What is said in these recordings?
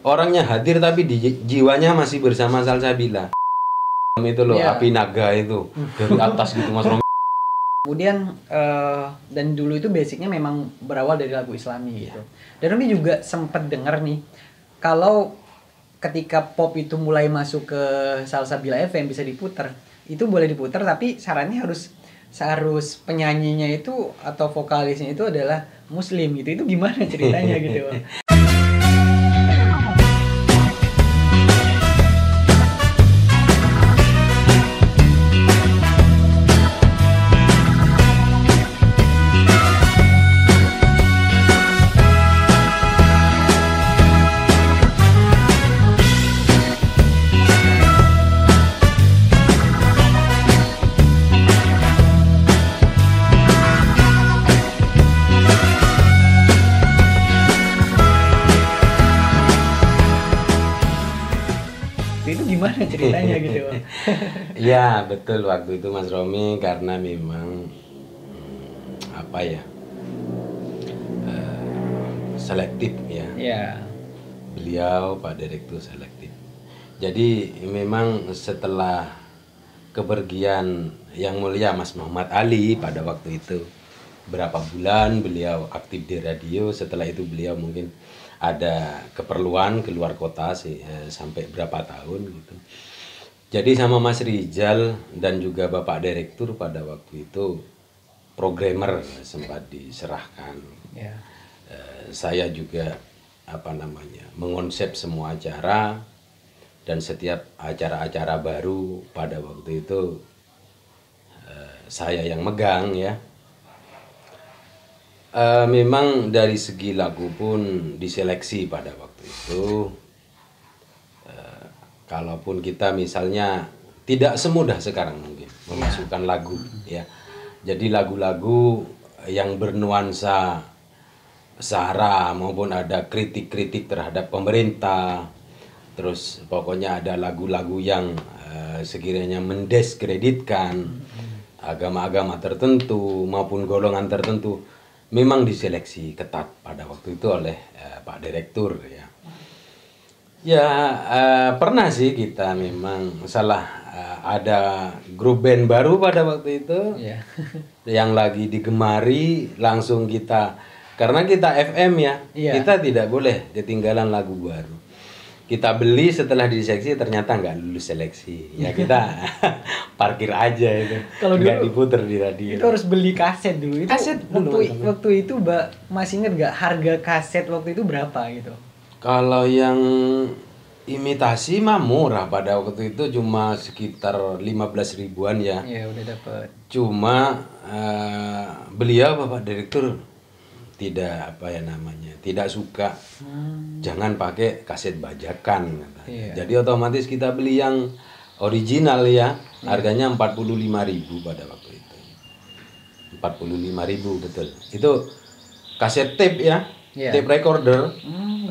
Orangnya hadir tapi jiwanya masih bersama Salsabila. Itu loh, Iya. api naga itu dari atas gitu Mas Romi. Kemudian dan dulu itu basicnya memang berawal dari lagu Islami gitu. Dan Romi juga sempat dengar nih kalau ketika pop itu mulai masuk ke Salsabila FM bisa diputar, itu boleh diputar tapi syaratnya harus penyanyinya itu atau vokalisnya itu adalah Muslim gitu. Itu gimana ceritanya gitu? Itu gimana ceritanya gitu? Ya betul, waktu itu Mas Romi karena memang apa ya, selektif ya. Ya. Beliau Pak Direktur selektif. Jadi memang setelah kepergian Yang Mulia Mas Muhammad Ali pada waktu itu, berapa bulan beliau aktif di radio. Setelah itu beliau mungkin ada keperluan keluar kota sih, sampai berapa tahun gitu. Jadi sama Mas Rizal dan juga Bapak Direktur pada waktu itu programmer sempat diserahkan. Ya. Saya juga mengonsep semua acara, dan setiap acara-acara baru pada waktu itu saya yang megang ya. Memang dari segi lagu pun diseleksi pada waktu itu. Kalaupun kita misalnya tidak semudah sekarang mungkin memasukkan lagu ya. Jadi lagu-lagu yang bernuansa sara maupun ada kritik-kritik terhadap pemerintah. Terus pokoknya ada lagu-lagu yang sekiranya mendiskreditkan agama-agama tertentu maupun golongan tertentu, memang diseleksi ketat pada waktu itu oleh Pak Direktur ya. Ya pernah sih kita memang ada grup band baru pada waktu itu Ya. yang lagi digemari, langsung kita, karena kita FM ya, Iya. kita tidak boleh ketinggalan lagu baru. Kita beli setelah diseleksi ternyata nggak lulus seleksi, ya kita parkir aja itu, Kalau nggak dulu diputer di radio. itu harus beli kaset dulu. Itu Kaset dulu, waktu itu masih inget gak harga kaset waktu itu berapa gitu? Kalau yang imitasi mah murah pada waktu itu, cuma sekitar 15 ribuan ya. Ya udah dapet. Cuma beliau Bapak Direktur tidak suka, jangan pakai kaset bajakan katanya. Iya. Jadi otomatis kita beli yang original ya, harganya 45.000 pada waktu itu. 45.000 betul. Itu kaset tape ya, Iya. tape recorder,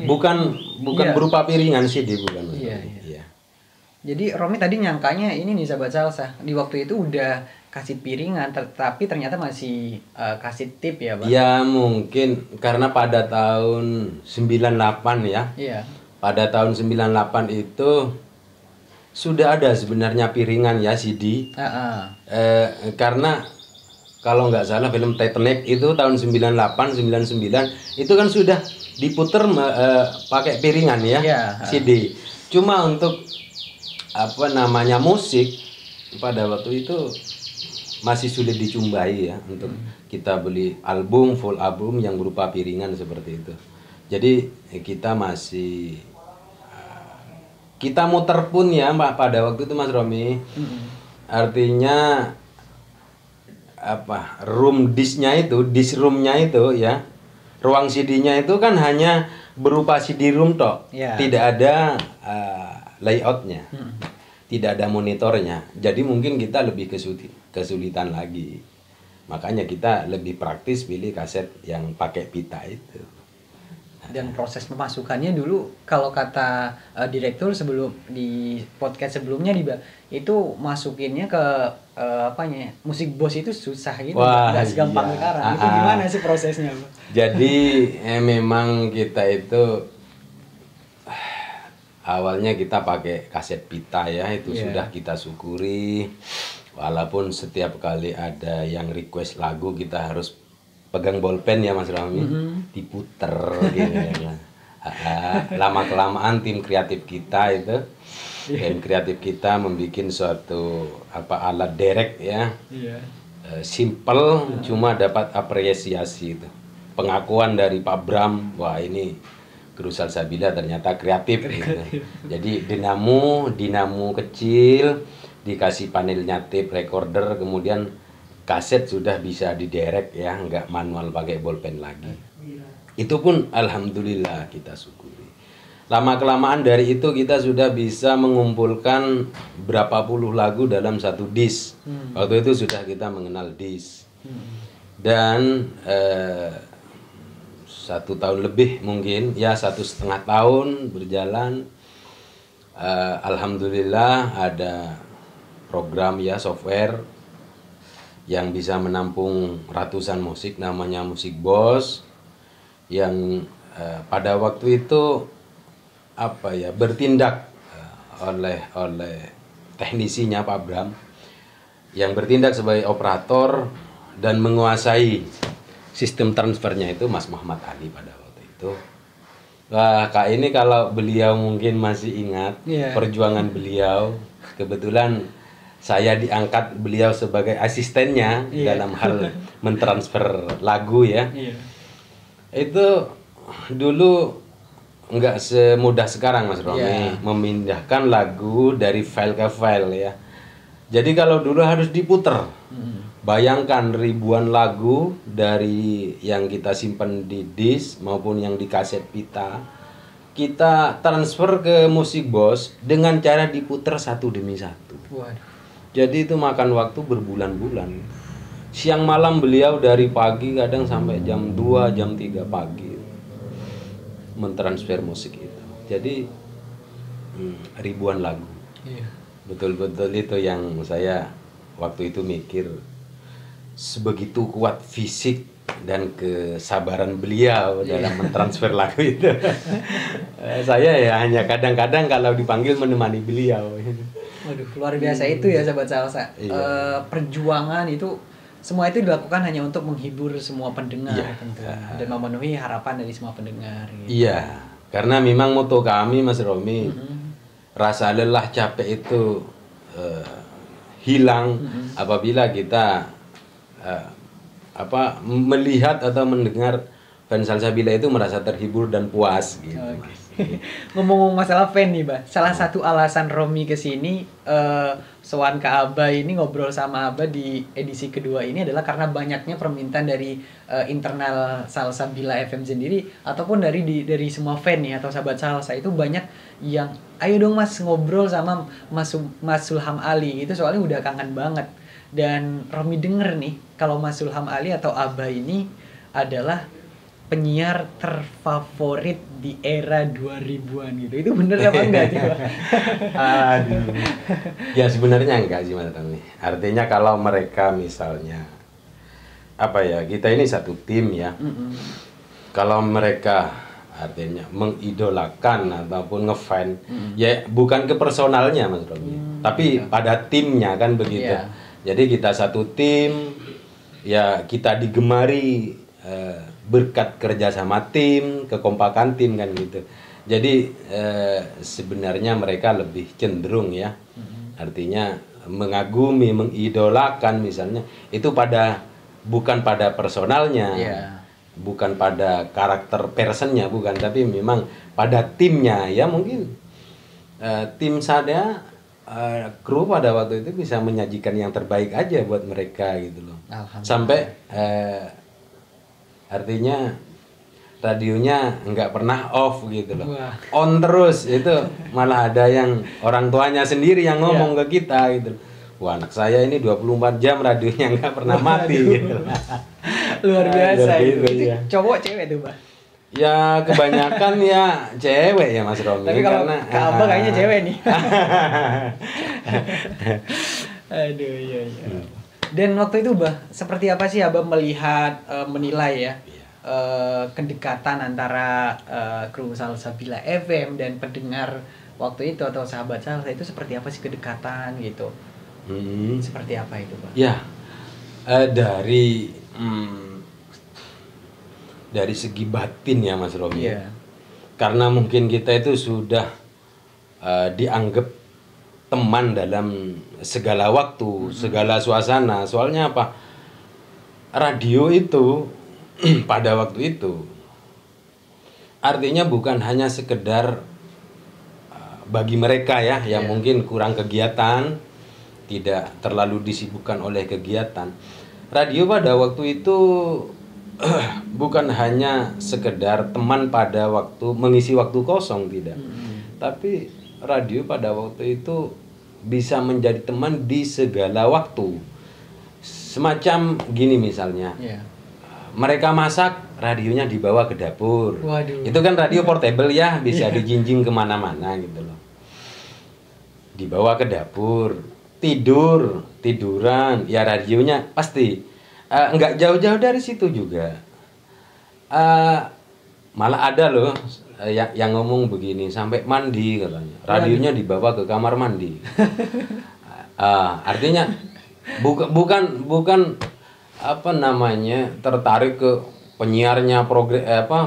bukan Iya. berupa piringan CD, bukan. Iya, Iya. Jadi Romi tadi nyangkanya ini nih sahabat salsa, di waktu itu udah kasih piringan, tapi ternyata masih kasih tip ya Bang? Ya mungkin karena pada tahun 98 ya. Iya. Pada tahun 98 itu sudah ada sebenarnya piringan ya, CD. Karena kalau nggak salah film Titanic itu tahun 98, 99 itu kan sudah diputer pakai piringan ya, Iya. CD. Cuma untuk musik pada waktu itu masih sulit dicumbai ya, untuk kita beli album, full album yang berupa piringan seperti itu. Jadi kita masih kita muter pun ya Mbak pada waktu itu Mas Romi. Artinya room disknya itu, disk roomnya itu ya, ruang CD-nya itu kan hanya berupa CD room tok, Ya. tidak ada layoutnya, tidak ada monitornya. Jadi mungkin kita lebih kesulitan lagi. Makanya kita lebih praktis pilih kaset yang pakai pita itu. Dan proses pemasukannya dulu kalau kata direktur sebelum di podcast sebelumnya itu masukinnya ke musik bos itu susah gitu, Wah, nggak segampang iya. sekarang. Itu gimana sih prosesnya, Bang? Jadi memang kita itu awalnya kita pakai kaset pita ya, itu Iya. sudah kita syukuri. Walaupun setiap kali ada yang request lagu kita harus pegang bolpen ya Mas Romi, diputer gitu ya. Lama kelamaan tim kreatif kita itu, tim kreatif kita membuat suatu alat derek ya, Iya. simple cuma dapat apresiasi itu. Pengakuan dari Pak Bram, wah ini Kru Salsabila ternyata kreatif gitu. Jadi dinamo kecil, dikasih panelnya tape recorder, kemudian kaset sudah bisa diderek ya, nggak manual pakai bolpen lagi. Itu pun alhamdulillah kita syukuri. Lama kelamaan dari itu kita sudah bisa mengumpulkan berapa puluh lagu dalam satu disk. Waktu itu sudah kita mengenal disk. Dan 1 tahun lebih mungkin ya, 1,5 tahun berjalan, alhamdulillah ada program ya, software yang bisa menampung ratusan musik, namanya Musik Boss, yang pada waktu itu bertindak oleh teknisinya Pak Bram, yang bertindak sebagai operator dan menguasai sistem transfernya itu Mas Muhammad Ali pada waktu itu. Wah, Kak, ini kalau beliau mungkin masih ingat perjuangan beliau, kebetulan saya diangkat beliau sebagai asistennya dalam hal mentransfer lagu ya. Itu dulu nggak semudah sekarang Mas Romi, memindahkan lagu dari file ke file ya. Jadi kalau dulu harus diputer. Bayangkan ribuan lagu dari yang kita simpan di disk maupun yang di kaset pita, kita transfer ke Musik Boss dengan cara diputer satu demi satu. Jadi itu makan waktu berbulan-bulan. Siang malam beliau dari pagi kadang sampai jam 2, jam 3 pagi mentransfer musik itu. Jadi ribuan lagu. Betul-betul itu yang saya waktu itu mikir, sebegitu kuat fisik dan kesabaran beliau dalam mentransfer lagu itu. Saya ya hanya kadang-kadang kalau dipanggil menemani beliau. Waduh, luar biasa itu ya sahabat salsa. Perjuangan itu, semua itu dilakukan hanya untuk menghibur semua pendengar tentu, dan memenuhi harapan dari semua pendengar. Gitu. Iya, karena memang moto kami Mas Romi, rasa lelah capek itu hilang apabila kita melihat atau mendengar fans Salsabila itu merasa terhibur dan puas gitu. Ngomong masalah fan nih, Bah. Salah satu alasan Romi kesini sowan ke Abah ini, ngobrol sama Abah di edisi kedua ini adalah karena banyaknya permintaan dari internal Salsabila FM sendiri ataupun dari semua fan nih atau sahabat salsa, itu banyak yang ayo dong Mas ngobrol sama Mas Sulham Ali, itu soalnya udah kangen banget. Dan Romi denger nih kalau Mas Sulham Ali atau Abah ini adalah penyiar terfavorit di era 2000-an gitu. Itu bener apa enggak sih, Pak? Aduh. Ya sebenarnya enggak sih Mas Romi. Artinya kalau mereka misalnya kita ini satu tim ya. Kalau mereka artinya mengidolakan ataupun ngefan, ya bukan ke personalnya Mas Romi, tapi pada timnya kan begitu. Jadi kita satu tim, ya kita digemari berkat kerja sama tim, kekompakan tim kan gitu. Jadi sebenarnya mereka lebih cenderung ya, artinya mengagumi, mengidolakan misalnya itu bukan pada personalnya, bukan pada karakter personnya, bukan, tapi memang pada timnya ya. Mungkin tim saya kru pada waktu itu bisa menyajikan yang terbaik aja buat mereka gitu loh. Sampai artinya radionya nggak pernah off gitu loh. On terus, itu malah ada yang orang tuanya sendiri yang ngomong ke kita gitu. Wah, anak saya ini 24 jam radionya nggak pernah mati gitu. Luar biasa gitu, itu. ya. Cowok cewek tuh, Pak? Ya kebanyakan ya cewek ya Mas Romi. Tapi kalau ke Abah kayaknya cewek nih. Aduh, iya. Dan waktu itu, Bah, seperti apa sih Abah melihat, menilai ya kedekatan antara kru Salsabila FM dan pendengar waktu itu atau sahabat salsa itu seperti apa sih kedekatan gitu? Seperti apa itu, Pak? Ya, dari segi batin ya Mas Romi. Iya. Karena mungkin kita itu sudah dianggap teman dalam segala waktu, segala suasana. Soalnya apa? Radio itu pada waktu itu artinya bukan hanya sekedar bagi mereka ya yang mungkin kurang kegiatan, tidak terlalu disibukkan oleh kegiatan. Radio pada waktu itu bukan hanya sekedar teman pada waktu mengisi waktu kosong, tidak. Tapi radio pada waktu itu bisa menjadi teman di segala waktu. Semacam gini misalnya. Mereka masak, radionya dibawa ke dapur. Waduh. Itu kan radio portable ya, bisa dijinjing kemana-mana gitu loh. Dibawa ke dapur, tiduran, ya radionya pasti. Nggak jauh-jauh dari situ juga. Malah ada loh yang ngomong begini, sampai mandi katanya. Radionya dibawa ke kamar mandi. Artinya bukan apa namanya tertarik ke penyiarnya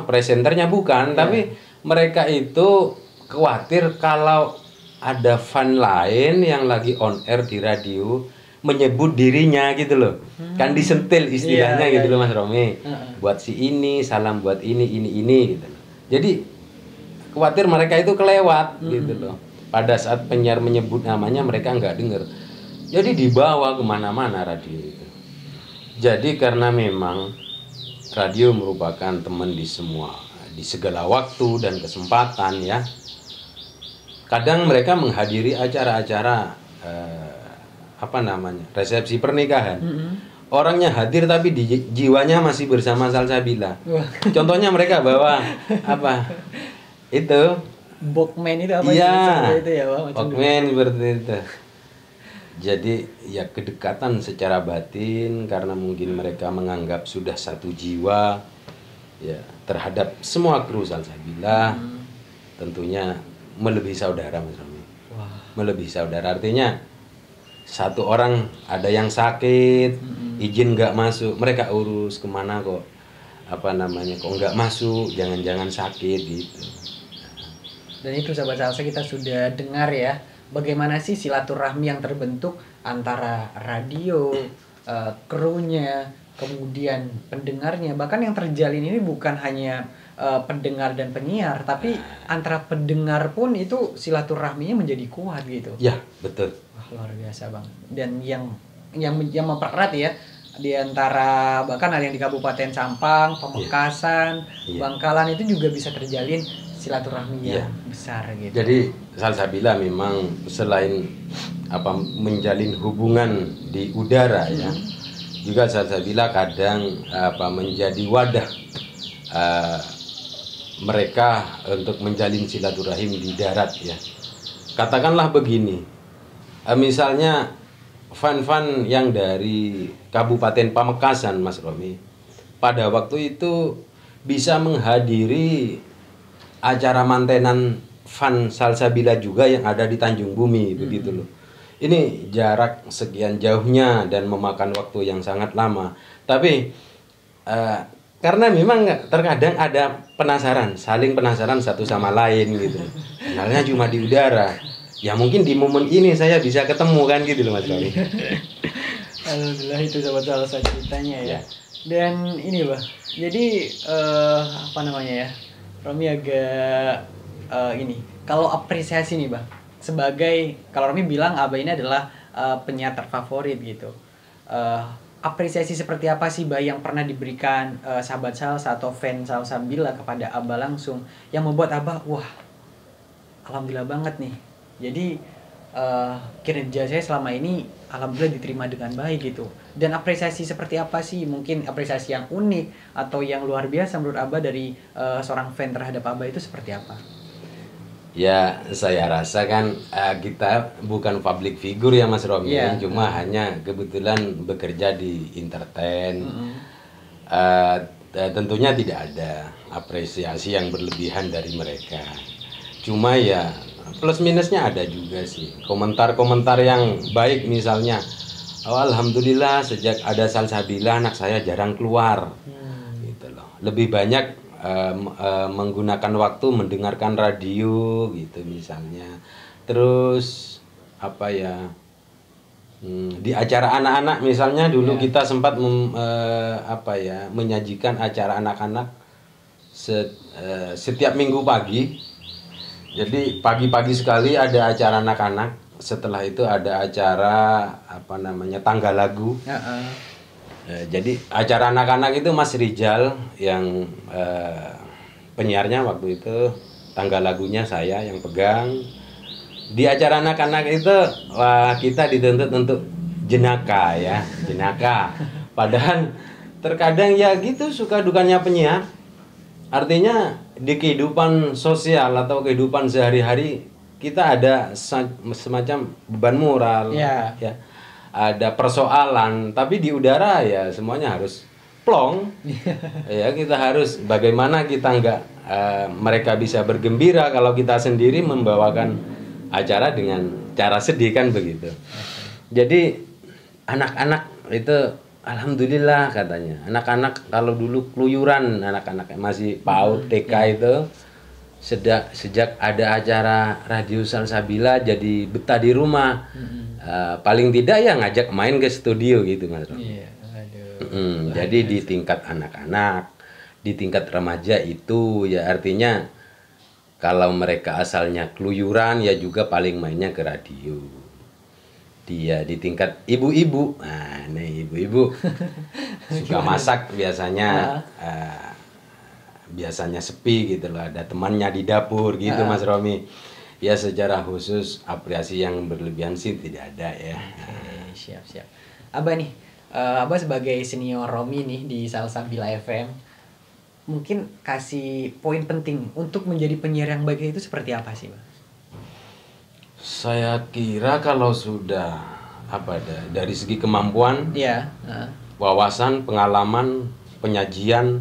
presenternya bukan, tapi mereka itu khawatir kalau ada fan lain yang lagi on air di radio menyebut dirinya gitu loh. Kan disentil istilahnya gitu loh Mas Romi. Buat si ini, salam buat ini gitu loh. Jadi khawatir mereka itu kelewat gitu loh. Pada saat penyiar menyebut namanya mereka nggak dengar. Jadi dibawa kemana-mana radio itu. Jadi karena memang radio merupakan teman di segala waktu dan kesempatan ya. Kadang mereka menghadiri acara-acara resepsi pernikahan. Orangnya hadir tapi jiwanya masih bersama Salsabila. Contohnya mereka bawa apa? Itu Walkman itu apa itu ya, Pak? Walkman seperti itu. Jadi ya kedekatan secara batin karena mungkin mereka menganggap sudah satu jiwa ya terhadap semua kru Salsabila. Tentunya melebihi saudara Mas Romi. Melebihi saudara artinya satu orang ada yang sakit, izin nggak masuk, mereka urus kemana kok kok nggak masuk, jangan-jangan sakit gitu. Dan itu sahabat salsa kita sudah dengar ya, bagaimana sih silaturahmi yang terbentuk antara radio, krunya, kemudian pendengarnya. Bahkan yang terjalin ini bukan hanya pendengar dan penyiar, tapi antara pendengar pun itu silaturahminya menjadi kuat gitu. Ya, betul. Wah, luar biasa Bang. Dan yang mempererat ya di antara bahkan ada yang di Kabupaten Sampang, Pamekasan, Bangkalan itu juga bisa terjalin silaturahmi yang besar gitu. Jadi Salsabila memang selain menjalin hubungan di udara ya, juga Salsabila kadang menjadi wadah mereka untuk menjalin silaturahim di darat ya. Katakanlah begini, misalnya fan-fan yang dari Kabupaten Pamekasan Mas Romi pada waktu itu bisa menghadiri acara mantenan fan Salsabila juga yang ada di Tanjung Bumi begitu loh. Ini jarak sekian jauhnya dan memakan waktu yang sangat lama. Tapi karena memang terkadang ada saling penasaran satu sama lain gitu. Kenalnya cuma di udara. Ya mungkin di momen ini saya bisa ketemu kan gitu loh Mas Romi. Alhamdulillah itu sahabat salsa ceritanya ya. Dan ini Bah, jadi Romi agak kalau apresiasi nih Bah, sebagai kalau Romi bilang Abah ini adalah penyiar terfavorit gitu. Apresiasi seperti apa sih Bah yang pernah diberikan sahabat salsa atau fans Salsabila kepada Abah langsung yang membuat Abah wah alhamdulillah banget nih. Jadi kinerja saya selama ini alhamdulillah diterima dengan baik gitu. Dan apresiasi seperti apa sih? Mungkin apresiasi yang unik atau yang luar biasa menurut Abah dari seorang fan terhadap Abah itu seperti apa? Ya, saya rasa kan kita bukan public figure ya Mas Romi, cuma hanya kebetulan bekerja di entertain. Tentunya tidak ada apresiasi yang berlebihan dari mereka. Cuma ya plus minusnya ada juga sih. Komentar-komentar yang baik misalnya, oh, alhamdulillah sejak ada Salsabila anak saya jarang keluar, gitu loh. Lebih banyak menggunakan waktu mendengarkan radio, gitu misalnya. Terus apa ya? Di acara anak-anak misalnya dulu kita sempat menyajikan acara anak-anak setiap minggu pagi. Jadi pagi-pagi sekali ada acara anak-anak. Setelah itu ada acara tangga lagu. Jadi acara anak-anak itu Mas Rijal yang penyiarnya waktu itu, tangga lagunya saya yang pegang. Di acara anak-anak itu kita dituntut untuk jenaka ya, jenaka. Padahal terkadang ya gitu suka dukanya penyiar. Artinya di kehidupan sosial atau kehidupan sehari-hari kita ada semacam beban moral, ya, ada persoalan. Tapi di udara ya semuanya harus plong. Ya kita harus bagaimana kita mereka bisa bergembira kalau kita sendiri membawakan acara dengan cara sedih kan begitu. Jadi anak-anak itu alhamdulillah katanya. Anak-anak kalau dulu keluyuran, anak-anak masih PAUD TK itu sejak ada acara Radio Salsabila jadi betah di rumah. Paling tidak ya ngajak main ke studio gitu Mas Rom. Jadi di tingkat anak-anak, di tingkat remaja itu ya artinya kalau mereka asalnya keluyuran ya juga paling mainnya ke radio. Dia di tingkat ibu-ibu, nah nih ibu-ibu suka masak biasanya, biasanya sepi gitu loh, ada temannya di dapur gitu Mas Romi. Ya secara khusus apresiasi yang berlebihan sih tidak ada ya. Siap. Abah nih, Abah sebagai senior Romi nih di Salsabila FM. Mungkin kasih poin penting untuk menjadi penyiar yang baik itu seperti apa sih, Bang? Saya kira kalau sudah dari segi kemampuan, wawasan, pengalaman, penyajian,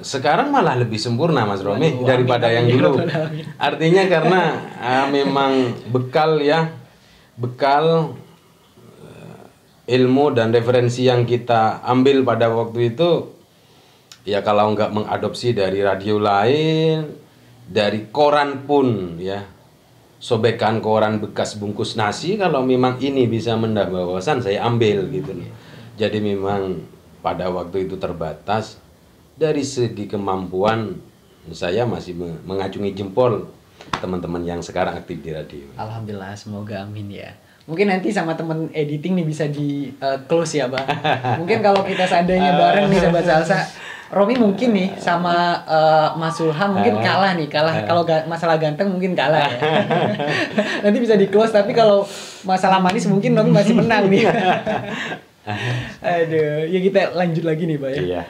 sekarang malah lebih sempurna Mas Romi daripada yang dulu. Artinya karena memang bekal ilmu dan referensi yang kita ambil pada waktu itu. Ya kalau nggak mengadopsi dari radio lain, dari koran pun ya, sobekan koran bekas bungkus nasi, kalau memang ini bisa menambah wawasan saya ambil gitu loh. Jadi memang pada waktu itu terbatas. Dari segi kemampuan saya masih mengacungi jempol teman-teman yang sekarang aktif di radio. Alhamdulillah, semoga amin ya. Mungkin nanti sama temen editing nih bisa di close ya Bang. Mungkin kalau kita seandainya bareng nih Sobat Salsa, Romi mungkin nih sama Mas Sulham mungkin kalah. Kalau masalah ganteng mungkin kalah ya. Nanti bisa di close, tapi kalau masalah manis mungkin Romi masih menang nih. Aduh, ya kita lanjut lagi nih, Bah ya. Iya.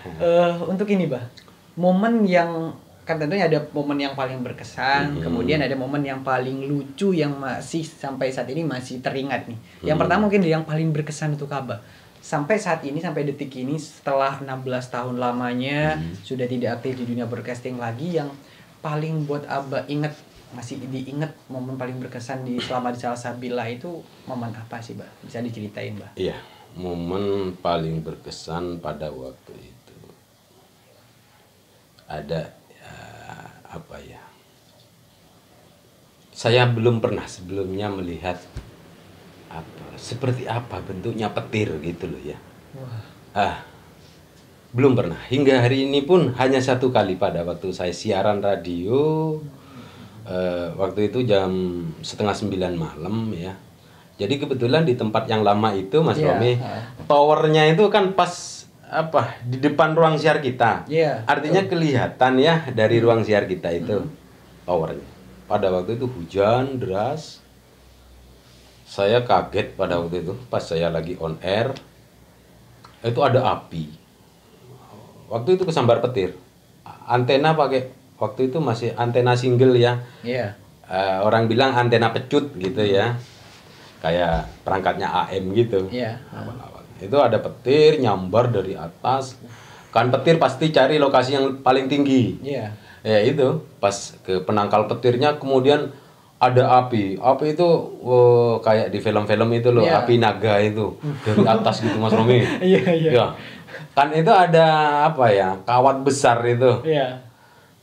Untuk ini, Bah. Momen yang kan tentunya ada momen yang paling berkesan, kemudian ada momen yang paling lucu yang masih sampai saat ini masih teringat nih. Yang pertama mungkin yang paling berkesan untuk Abah. Sampai saat ini, sampai detik ini, setelah 16 tahun lamanya sudah tidak aktif di dunia broadcasting lagi, yang paling buat Abah inget, masih diinget momen paling berkesan selama di Salsabila itu momen apa sih, Bah? Bisa diceritain, Bah? Iya, momen paling berkesan pada waktu itu ada saya belum pernah sebelumnya melihat seperti apa bentuknya petir gitu loh ya. Belum pernah. Hingga hari ini pun hanya satu kali pada waktu saya siaran radio, waktu itu jam 8:30 malam ya. Jadi kebetulan di tempat yang lama itu Mas Romi, towernya itu kan pas di depan ruang siar kita. Artinya kelihatan ya dari ruang siar kita itu towernya. Pada waktu itu hujan deras. Saya kaget pada waktu itu pas saya lagi on air. Itu ada api. Waktu itu kesambar petir. Antena pakai waktu itu masih antena single ya. Orang bilang antena pecut gitu ya. Kayak perangkatnya AM gitu. Itu ada petir nyambar dari atas. Kan petir pasti cari lokasi yang paling tinggi. Ya itu pas ke penangkal petirnya kemudian ada api itu kayak di film-film itu loh, Iya. api naga itu dari atas gitu Mas Romi. Iya, iya. Ya kan itu ada apa ya, kawat besar itu, Iya.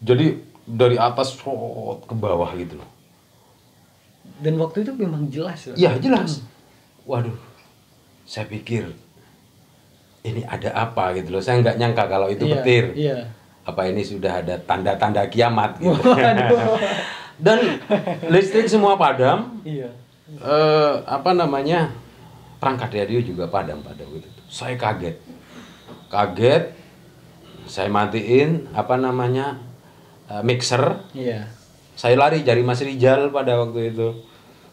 jadi dari atas ke bawah gitu loh. Dan waktu itu memang jelas loh. Iya jelas. Waduh, saya pikir ini ada apa gitu loh, saya nggak nyangka kalau itu Iya, petir. iya. Apa ini sudah ada tanda-tanda kiamat gitu. Waduh. Dan listrik semua padam. Iya. Apa namanya, perangkat radio juga padam pada waktu itu. Saya kaget, saya matiin apa namanya mixer. Iya. Saya lari cari Mas Rijal pada waktu itu.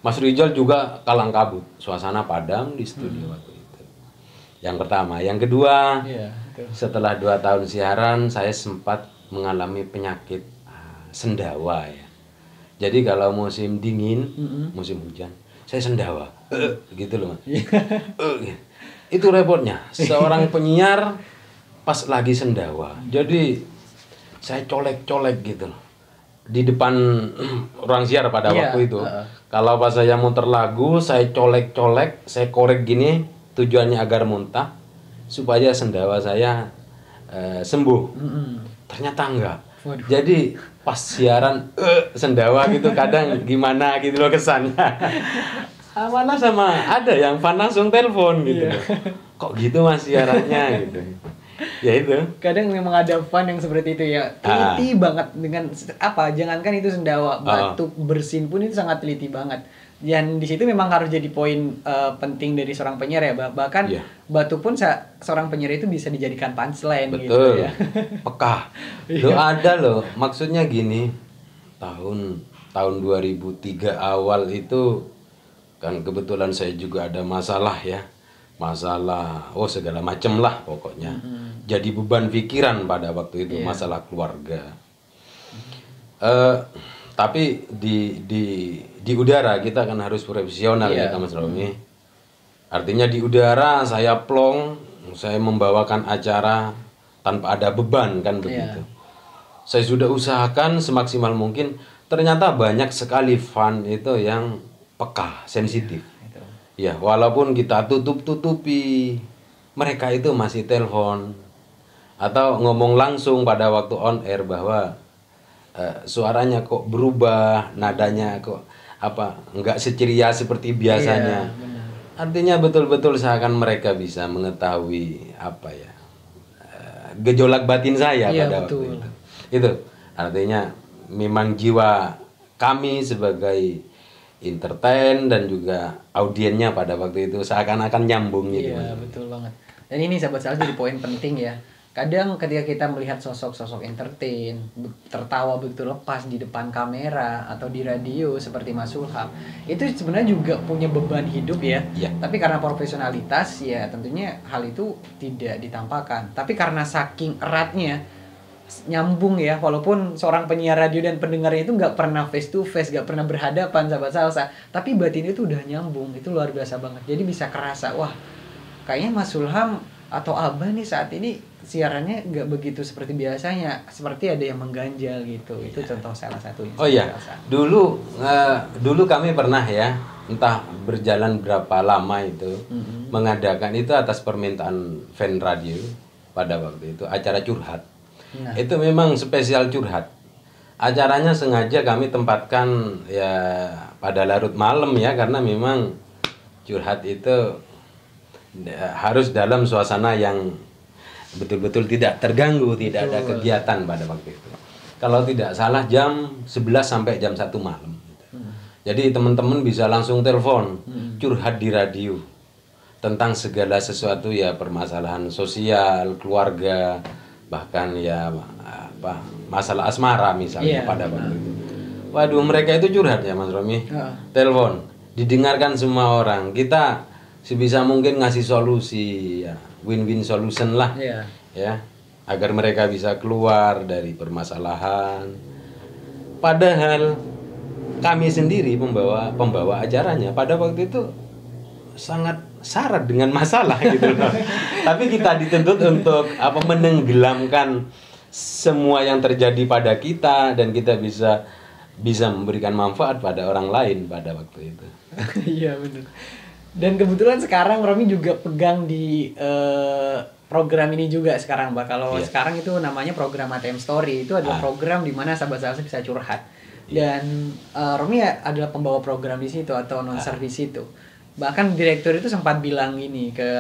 Mas Rijal juga kalang kabut, suasana padam di studio waktu itu. Yang pertama, yang kedua, Iya, betul. setelah 2 tahun siaran saya sempat mengalami penyakit sendawa ya. Jadi kalau musim dingin, musim hujan, saya sendawa, gitu loh Mas. Itu repotnya, seorang penyiar pas lagi sendawa. Jadi saya colek-colek gitu loh di depan orang siar pada Iya, waktu itu. Kalau pas saya muter lagu, saya colek-colek, saya korek gini, tujuannya agar muntah supaya sendawa saya sembuh. Ternyata enggak. Waduh. Jadi pas siaran sendawa gitu kadang gimana gitu loh kesannya. Mana sama ada yang fan langsung telepon gitu. Iya. Kok gitu Mas siarannya gitu. Ya itu. Kadang memang ada fan yang seperti itu ya, teliti banget dengan apa, jangankan itu sendawa, batuk bersin pun itu sangat teliti banget. Dan di situ memang harus jadi poin penting dari seorang penyiar ya, bahkan Iya. batuk pun seorang penyiar itu bisa dijadikan punchline gitu Betul. ya. Peka. Lo ada loh, maksudnya gini. Tahun 2003 awal itu kan kebetulan saya juga ada masalah ya. Masalah segala macem lah pokoknya. Jadi beban pikiran pada waktu itu, masalah keluarga. Tapi di udara kita kan harus profesional ya Mas Romi. Artinya di udara saya plong, saya membawakan acara tanpa ada beban kan begitu. Saya sudah usahakan semaksimal mungkin, ternyata banyak sekali fan itu yang peka, sensitif. Ya, walaupun kita tutup-tutupi, mereka itu masih telepon atau ngomong langsung pada waktu on air bahwa suaranya kok berubah, nadanya kok enggak seceria seperti biasanya. Iya, Artinya betul-betul seakan mereka bisa mengetahui gejolak batin saya pada betul. waktu itu. Itu artinya memang jiwa kami sebagai entertain dan juga audiennya pada waktu itu seakan-akan nyambung gitu. Iya, betul banget. Dan ini sahabat salah jadi poin penting ya. Kadang ketika kita melihat sosok-sosok entertain, tertawa begitu lepas di depan kamera atau di radio seperti Mas Sulham, itu sebenarnya juga punya beban hidup ya. Iya. Tapi karena profesionalitas ya tentunya hal itu tidak ditampakkan. Tapi karena saking eratnya nyambung ya, walaupun seorang penyiar radio dan pendengarnya itu nggak pernah face to face, nggak pernah berhadapan sahabat salsa, tapi batin itu udah nyambung, itu luar biasa banget. Jadi bisa kerasa, wah kayaknya Mas Sulham atau Abah nih saat ini siarannya nggak begitu seperti biasanya, seperti ada yang mengganjal gitu. Itu contoh salah satunya. Oh iya, dulu kami pernah ya, entah berjalan berapa lama itu, mengadakan itu atas permintaan fan radio pada waktu itu, acara curhat. Nah. Itu memang spesial curhat. Acaranya sengaja kami tempatkan ya pada larut malam ya, karena memang curhat itu harus dalam suasana yang betul-betul tidak terganggu, tidak ada kegiatan pada waktu itu. Kalau tidak salah jam 11 sampai jam 1 malam. Jadi teman-teman bisa langsung telepon, curhat di radio tentang segala sesuatu ya, permasalahan sosial, keluarga, bahkan ya masalah asmara misalnya pada waktu itu. Waduh, mereka itu curhat ya Mas Romi. Telepon, didengarkan semua orang. Kita sebisa mungkin ngasih solusi ya, win-win solution lah. Ya, agar mereka bisa keluar dari permasalahan. Padahal kami sendiri pembawa acaranya pada waktu itu sangat syarat dengan masalah gitu loh. Tapi kita dituntut untuk menenggelamkan semua yang terjadi pada kita dan kita bisa memberikan manfaat pada orang lain pada waktu itu. Iya benar. Dan kebetulan sekarang Romi juga pegang di program ini juga sekarang, Mbak. Kalau sekarang itu namanya program ATM Story. Itu adalah program di mana sahabat Salsa bisa curhat. Dan Romi adalah pembawa program di situ atau announcer di situ. Bahkan direktur itu sempat bilang ini ke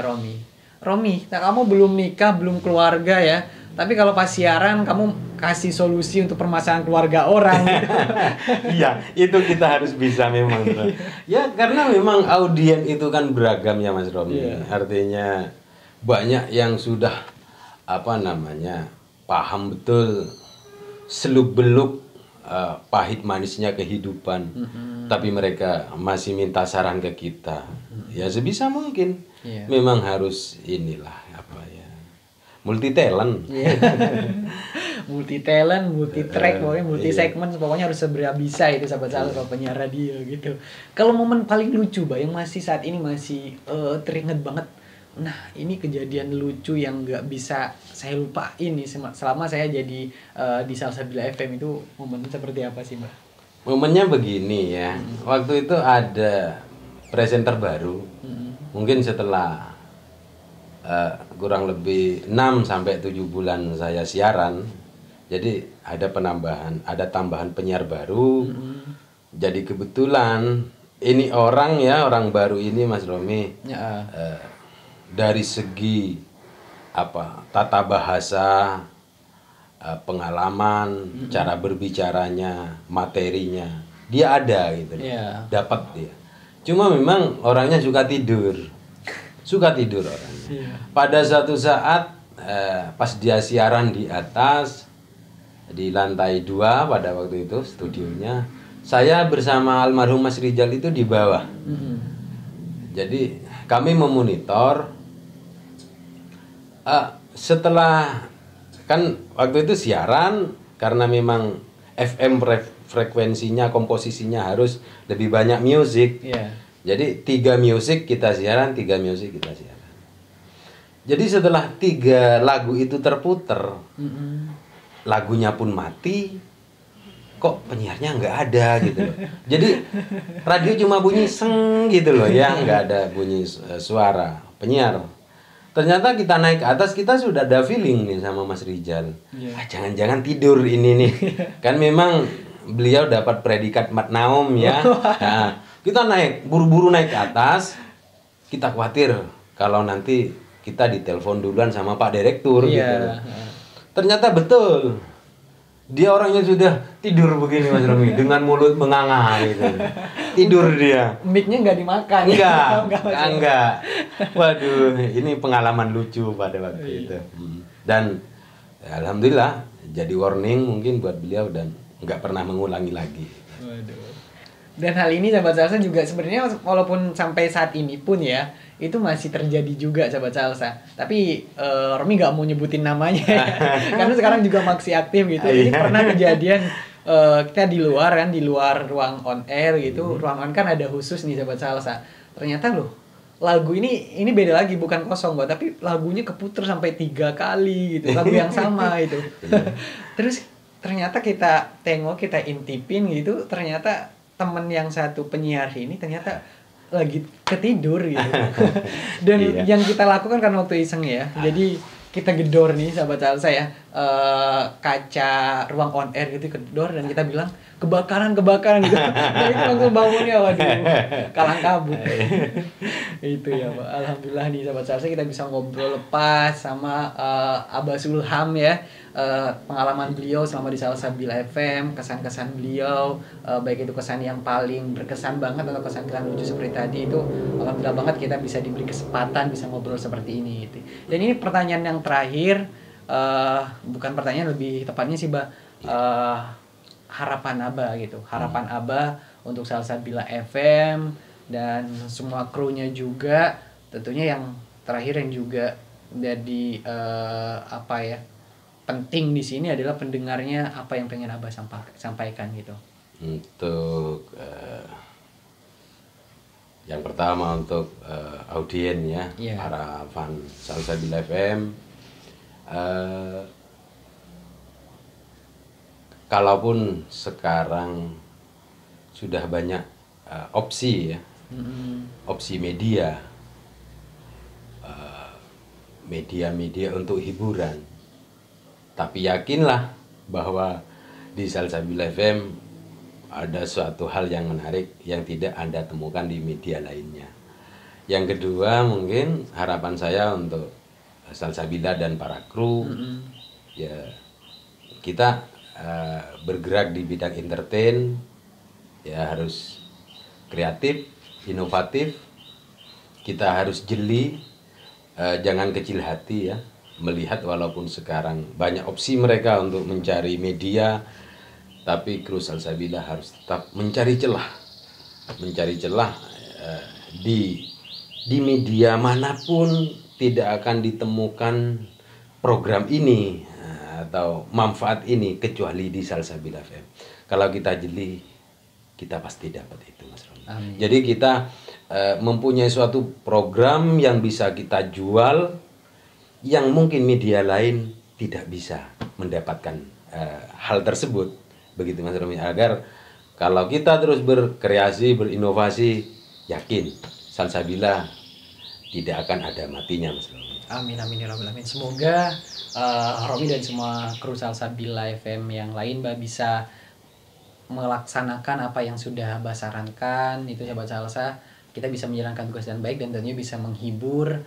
Romi, kamu belum nikah, belum keluarga ya. Tapi kalau pas siaran kamu kasih solusi untuk permasalahan keluarga orang. Iya, itu kita harus bisa memang. Ya karena memang audiens itu kan beragam ya Mas Romi. Artinya banyak yang sudah paham betul seluk-beluk pahit manisnya kehidupan. Tapi mereka masih minta saran ke kita. Ya sebisa mungkin. Memang harus multi talent. Multi talent, multi track, pokoknya multi segment, pokoknya harus seberapa bisa itu sahabat Salsa kalau penyiar radio gitu. Kalau momen paling lucu, Mbak, yang masih saat ini masih teringat banget. Nah, ini kejadian lucu yang nggak bisa saya lupain nih selama saya jadi di Salsabila FM. Itu momen seperti apa sih, Mbak? Momennya begini ya. Waktu itu ada presenter baru. Mungkin setelah kurang lebih 6-7 bulan saya siaran, jadi ada tambahan penyiar baru. Jadi kebetulan ini orang baru ini Mas Romi, dari segi tata bahasa, pengalaman, cara berbicaranya, materinya, dia ada gitu, dapat dia. Cuma memang orangnya suka tidur orangnya. Pada suatu saat pas dia siaran di atas di lantai 2 pada waktu itu studionya, saya bersama almarhum Mas Rijal itu di bawah. Jadi kami memonitor. Setelah kan waktu itu siaran, karena memang FM frekuensinya, komposisinya harus lebih banyak musik. Jadi 3 musik kita siaran, 3 musik kita siaran. Jadi setelah 3 lagu itu terputer, lagunya pun mati, kok penyiarnya nggak ada gitu loh. Jadi radio cuma bunyi seng gitu loh ya, nggak ada bunyi suara penyiar. Ternyata kita naik ke atas, kita sudah ada feeling nih sama Mas Rijal. Jangan-jangan tidur ini nih. Kan memang beliau dapat predikat matnaum ya. Nah, kita buru-buru naik ke atas. Kita khawatir kalau nanti kita ditelepon duluan sama Pak Direktur gitu. Ternyata betul. Dia orangnya sudah tidur begini Mas Romi, dengan mulut menganga gitu. Tidur dia. Mic-nya nggak dimakan. Enggak. Waduh, ini pengalaman lucu pada waktu itu. Dan ya, alhamdulillah jadi warning mungkin buat beliau dan nggak pernah mengulangi lagi. Dan hal ini sahabat Salsa juga sebenarnya walaupun sampai saat ini pun ya, itu masih terjadi juga sahabat Salsa. Tapi Romi nggak mau nyebutin namanya ya. Karena sekarang juga masih aktif gitu. Ini pernah kejadian kita di luar ruang on air gitu. Ruang on kan ada khusus nih sahabat Salsa. Ternyata loh, lagu ini beda lagi, bukan kosong Mbak, tapi lagunya keputer sampai 3 kali gitu. Lagu yang sama itu. Terus ternyata kita tengok, kita intipin gitu, ternyata temen yang satu penyiar ini ternyata lagi ketidur gitu. Dan yang kita lakukan kan waktu iseng ya. Jadi kita gedor nih sahabat Salsa ya, kaca ruang on air gitu gedor, dan kita bilang kebakaran gitu. Jadi langsung bangunnya, waduh, kalang kabut. Itu ya Pak. Alhamdulillah nih sahabat Salsa kita bisa ngobrol lepas sama Abah Sulham ya. Pengalaman beliau selama di Salsabila FM, kesan-kesan beliau, baik itu kesan yang paling berkesan banget atau kesan-kesan lucu seperti tadi, itu alhamdulillah banget kita bisa diberi kesempatan bisa ngobrol seperti ini gitu. Dan ini pertanyaan yang terakhir, bukan pertanyaan, lebih tepatnya sih Mbak, harapan Abah gitu, harapan Abah untuk Salsabila FM dan semua krunya juga, tentunya yang terakhir yang juga jadi penting di sini adalah pendengarnya, apa yang pengen Abah sampaikan gitu. Untuk yang pertama untuk audien ya, para fan Salsabila FM, kalaupun sekarang sudah banyak opsi ya, opsi media, media-media untuk hiburan, tapi yakinlah bahwa di Salsabila FM ada suatu hal yang menarik yang tidak Anda temukan di media lainnya. Yang kedua, mungkin harapan saya untuk Salsabila dan para kru, ya kita bergerak di bidang entertain, ya harus kreatif, inovatif, kita harus jeli, jangan kecil hati ya, melihat walaupun sekarang banyak opsi mereka untuk mencari media, tapi kru Salsabila harus tetap mencari celah di media manapun tidak akan ditemukan program ini atau manfaat ini kecuali di Salsabila FM. Kalau kita jeli, kita pasti dapat itu, Mas Romi. Amin. Jadi kita mempunyai suatu program yang bisa kita jual, yang mungkin media lain tidak bisa mendapatkan hal tersebut, begitu Mas Romi. Agar kalau kita terus berkreasi, berinovasi, yakin Salsabila tidak akan ada matinya, Mas Romi. Amin amin ya rabbal alamin. Semoga Romi dan semua kru Salsabila FM yang lain bisa melaksanakan apa yang sudah Abah sarankan itu, sahabat Salsa. Kita bisa menjalankan tugas dengan baik dan tentunya bisa menghibur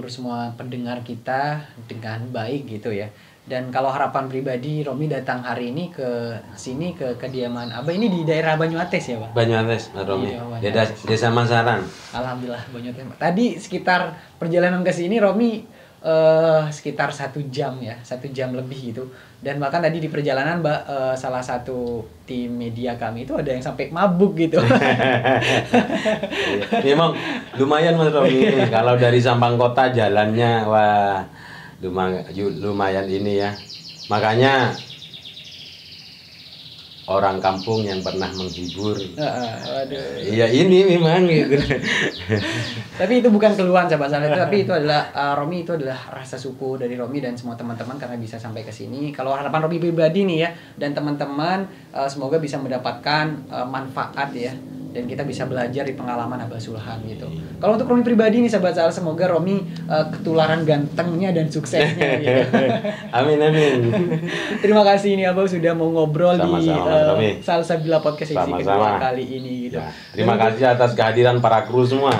semua pendengar kita dengan baik gitu ya. Dan kalau harapan pribadi, Romi datang hari ini ke sini ke kediaman Abah ini di daerah Banyuates ya, Pak? Banyuates, Mas Romi. Iya, Desa Masaran. Alhamdulillah Banyuates. Tadi sekitar perjalanan ke sini Romi sekitar 1 jam ya, 1 jam lebih gitu. Dan bahkan tadi di perjalanan salah satu tim media kami itu ada yang sampai mabuk gitu. Memang lumayan Mas Romi. Kalau dari Sampang Kota jalannya wah lumayan ini ya. Makanya orang kampung yang pernah menghibur. Iya ini memang gitu. Tapi itu bukan keluhan sahabat saya, tapi itu adalah Romi, itu adalah rasa syukur dari Romi dan semua teman-teman karena bisa sampai ke sini. Kalau harapan Romi pribadi nih ya, dan teman-teman semoga bisa mendapatkan manfaat ya, dan kita bisa belajar di pengalaman Abah Sulhan gitu. Kalau untuk Romi pribadi nih sahabat saya, semoga Romi ketularan gantengnya dan suksesnya gitu. Amin amin. Terima kasih ini Abah sudah mau ngobrol Sama-sama, di Salsabila Podcast edisi kedua kali ini gitu. Ya, terima kasih atas kehadiran para kru semua.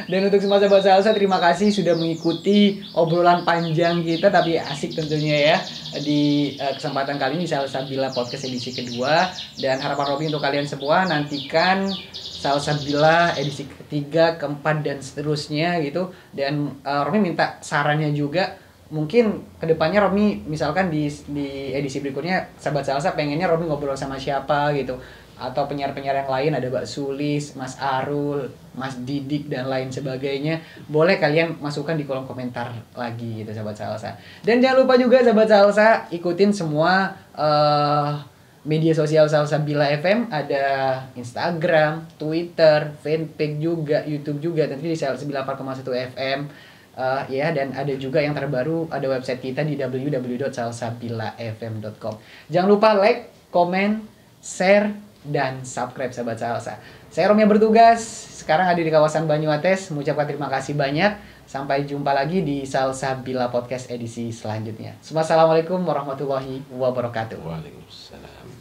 Dan untuk semua sahabat Salsa, terima kasih sudah mengikuti obrolan panjang kita tapi asik tentunya ya di kesempatan kali ini Salsabila Podcast edisi kedua. Dan harapan Romi untuk kalian semua, nantikan Salsabila edisi ketiga, keempat dan seterusnya gitu. Dan Romi minta sarannya juga, mungkin kedepannya Romi misalkan di edisi berikutnya sahabat Salsa pengennya Romi ngobrol sama siapa gitu, atau penyiar-penyiar yang lain, ada Mbak Sulis, Mas Arul, Mas Didik dan lain sebagainya, boleh kalian masukkan di kolom komentar lagi gitu sahabat Salsa. Dan jangan lupa juga sahabat Salsa ikutin semua media sosial Salsabila FM, ada Instagram, Twitter, fanpage juga, YouTube juga, tentu di Salsabila 4,1 FM. Ya, dan ada juga yang terbaru, ada website kita di www.salsabilafm.com. Jangan lupa like, komen, share, dan subscribe sahabat Salsa. Saya Romi yang bertugas sekarang ada di kawasan Banyuates, mengucapkan terima kasih banyak. Sampai jumpa lagi di Salsabila Podcast edisi selanjutnya. Assalamualaikum warahmatullahi wabarakatuh. Waalaikumsalam.